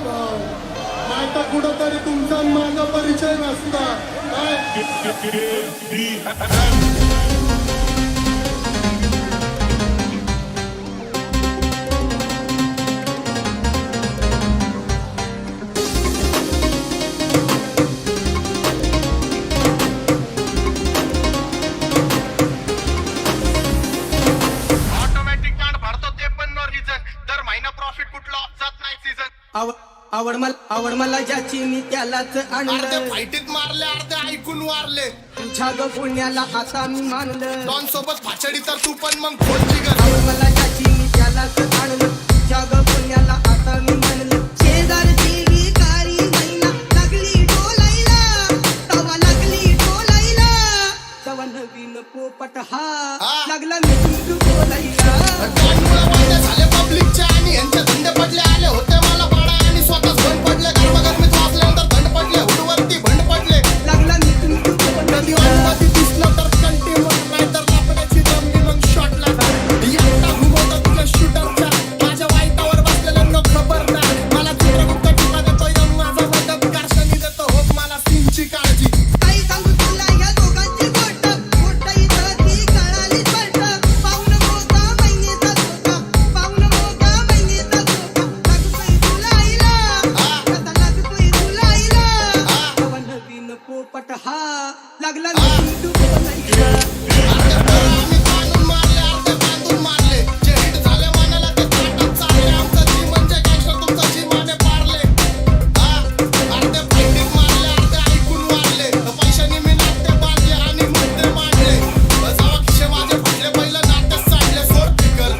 भाऊ नाही तर कुठंतरी तुमचा माझा परिचय नसता काय आवड मला ज्याची मी त्यालाच आणलं फाईटीत मारले अर्धे ऐकून वारले तुझ्या ग पुण्याला आता मी मानलं डॉन सोबत फाचडी तर तू पण मग खोलची गर आवड मला ज्याची मी त्यालाच आणलं तुझ्या ग पुण्याला आता मी मानलं शेजारची भिकारी मैना लागली डोलायला तवा नवीन पोपट हा लागला मी बोलायला झाले पब्लिकच्या आणि यांचे धंदे पडले आले होते मला पाडा आणि स्वतःच बंद पडले गरमागरमीत वाचल्यानंतर थंड पडले हुडवरती भंड पडले लागला मी कधी वाटमध्ये दिसलं तर कंटिन्यू नाही तर लापण्याची जमली मग शॉटला एकटा घुमवतो तुझ्या शूटरच्या माझ्या वाईटावर बसलेल्यांना खबरदार मला चित्रगुप्त टीका देतो यम माझा मदत कारशनी देतो होप मला सीनची काळजी काही सांगू तुला या दोघांची गोष्ट मोठा इथं ती कळालीच पडत पाऊन मोठा महिनेचा धोका लागतोय तुला आईला तवा नवीन पोपट हा लागला मी तू बोलायला आम्ही बांधून मारले अर्धे बांधून मारले जे हिट झाले मनाला ते ताटात चालले आमचं जी म्हणजे गँगस्टर तुमचं जी माने पारले अर्धे फाईटीत मारले अर्धे ऐकून वारले पैशानी मी नाट्य बांधले आणि मुद्दे मांडले जावा खिशे माझे फुटले पहिलं नाट्य सांडले सोड फिकर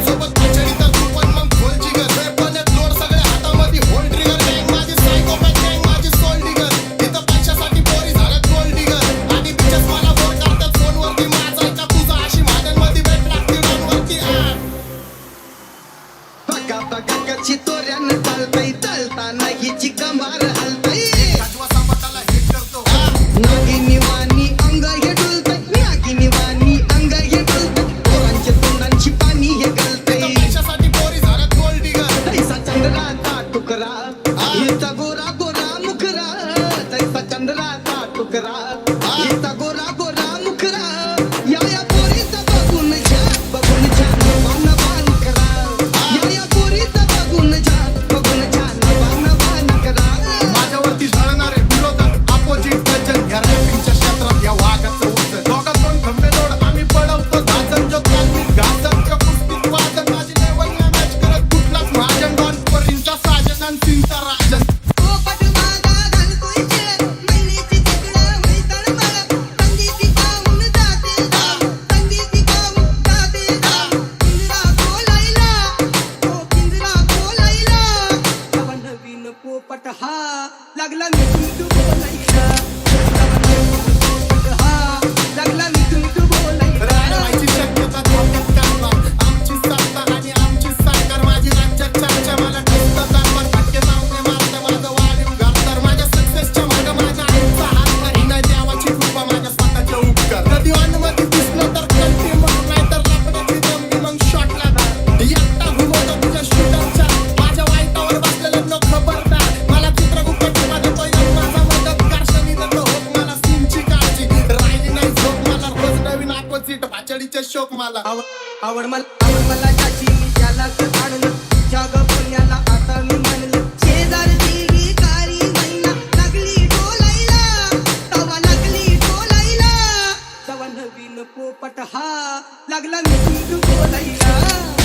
सोबत फाचडी तर तू पण मग खोल जिगर पण एक लोड सगळे हातामध्ये होल ट्रिगर गँग माझी सायकोपॅथ गँग माझी सोल डिगर इथं पैशासाठी पोरी झाल्यात गोल्ड डिगर आणि बिचेस मला बोर करतात फोनवरती माझा का तुझा अशी माझ्यांमध्ये भेट लागते डॉनवरती बघा कशी तोऱ्यानं चालतय चालताना हिची कमार हलतय राजवा संपताला हिट करतो नागिनी वाणी अंग हे डुलतय नागिनी वाणी अंग हे डुलतय पोरांच्या तोंडांची पाणी हे गलतय पैशासाठी पोरी झाल्यात गोल्ड डिगर तैसा चंद्राचा तुकरा हिचा गोरा गोरा मुखरा तैसा चंद्राचा तुकरा हिचा गोरा गोरा मुखरा या पोरीचा बघून छान नवान करा या पोरीचा बघून छान नवान करा माझ्यावरती झळणारे विरोधक अपोजिट वचन या रॅपिंगच्या क्षेत्रात या वाघाचं उत्तर दोघात दोन खंबे जोड आम्ही पडवतो धाजन जो तालमी घातकच्या कुस्तीत वादन माझी लेवल नाही मॅच करत कुठलाच महाजन डॉन परींचा साजन आणि सिंचा राजन पोपट माझा घालतोय छेड मैनेची तिकडं मैतण मला संगीती पाहून जाते धाम पिंजरा बोलायला तवा नवीन पोपट हा लागला मी तू बोलायला लागला मी तू बोलायला राहायची शक्यता धोक्यात काढणार आमची सत्ता आणि आमची सरकार माझी राज्यात चर्चा मला ठसतं दरबार फटके जाऊन मारतं माझं वाढीव घरदार माझ्या सक्सेसच्या मागं माझ्या आईचा हात नाही नाही देवाची कृपा माझ्या स्वतःचे उपकार कधी अनुमती दिसलं तर कल्टी मग नाही तर लापण्याची जमली मग शॉटला एकटा घुमवतो तुझ्या शूटरच्या माझ्या वाईटावर बसलेल्यांना खबरदार मला चित्रगुप्त टीका देतो यम माझा मदत कारशनी देतो होप मला सीनची काळजी राहिली नाही झोप मला रोज नवीन अपोजिट भाचडीचे शोक मला आवड मला ज्याची मी त्यालाच आणलं जग पुण्याला आता मी मानलं शेजारची भिकारी मैना लागली डोलायला तवा नवीन पोपट हा लागला मी तू बोलायला